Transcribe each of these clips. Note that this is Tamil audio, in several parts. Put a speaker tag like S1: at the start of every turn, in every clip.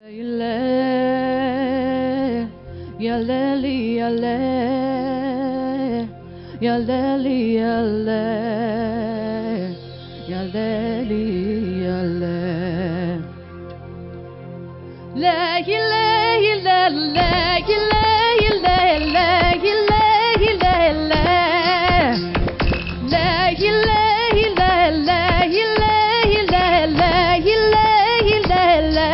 S1: Yale, yale, yale, yale, yale, yale, yale. La yale, yale, la yale, yale, la yale, yale, la. La yale, yale, la yale, yale, la yale, yale, la.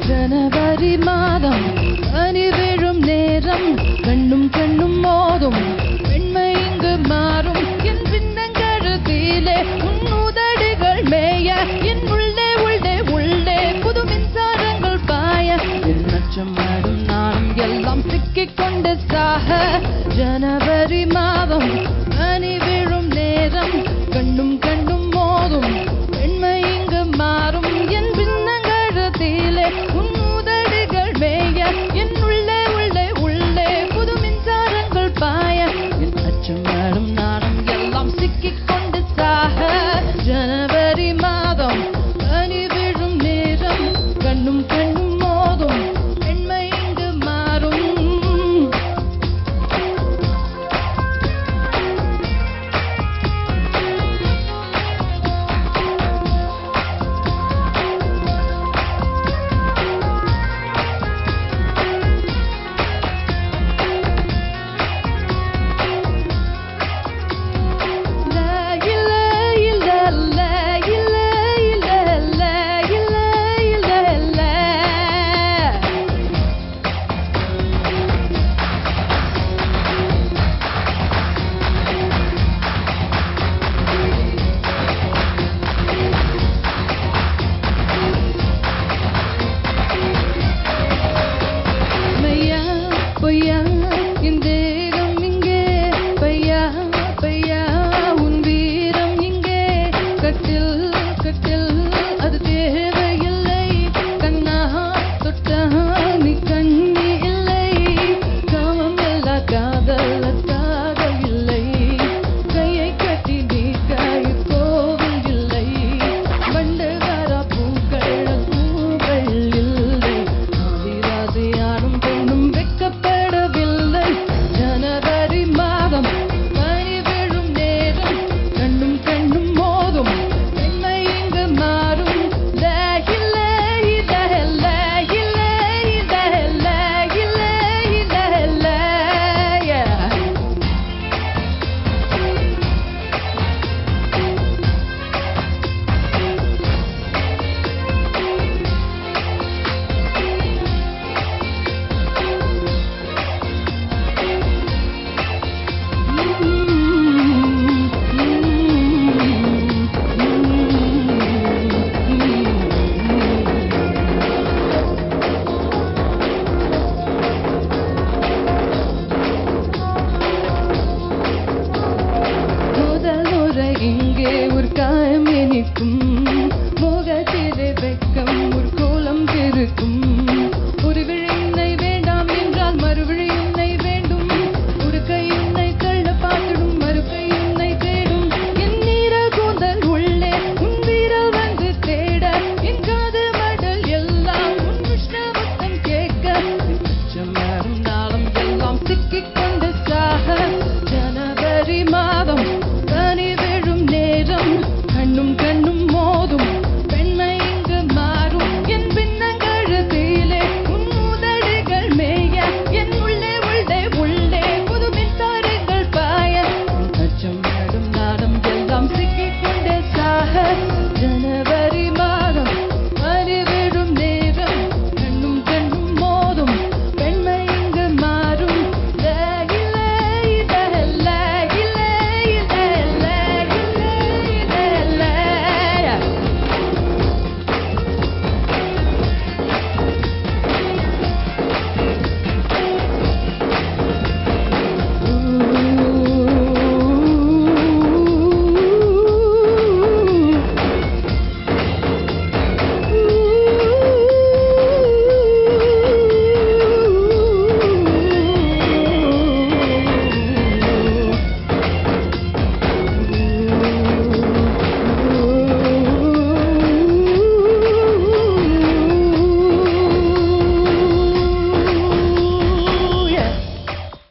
S1: ஜனவரி மாதம் பனி விழும் நேரம் கண்ணும் கண்ணும் மோதும் பெண்மை இங்கு மாறும் என் பின்னங்கழுத்திலே உன் உதடுகள் மேய என் உள்ளே உள்ளே உள்ளே புது மின்சாரங்கள் பாய என் நச்சம் ஆடும் நானும் எல்லாம் சிக்கிக் கொண்டு சாக ஜனவரி மாதம் பனி விழும் நேரம் கண்ணும் கண்ணும் மோதும் பெண்மை இங்கு மாறும் என் பின்னங்கழுத்திலே உன் உதடுகள் மேய என் உள்ளே உள்ளே உள்ளே புது மின்சாரங்கள் பாய என் அச்சம் ஆடும் நானும் எல்லாம் சிக்கிக் கொண்டு சாக ஜனவரி மாதம் பனி விழும் நேரம் கண்ணும் கண்ணும் மோதும் பெண்மை இங்கு மாறும். இங்கே ஒரு காயம் இனிக்கும் முகத்திலே வெட்கம் ஒரு கோலம் திருக்கும் ஒரு விழி உன்னை வேண்டாம் என்றால் மறுவிழி உன்னை வேண்டும் ஒரு கை உன்னை தள்ள பார்த்திடும் மறு கை உன்னை தேடும் என் நீரல் கூந்தல் உள்ளே உன் வீரல் வந்து தேட என் காதல் மடல் எல்லாம் உன் விஷ்ணவத்தம் கேட்க அச்சம் மாறும் நாளும் எல்லாம் சிக்கிக் கொண்டு சாக ஜனவரி மாதம் பனி விழும் நேரம் கண்ணும் கண்ணும் ஓ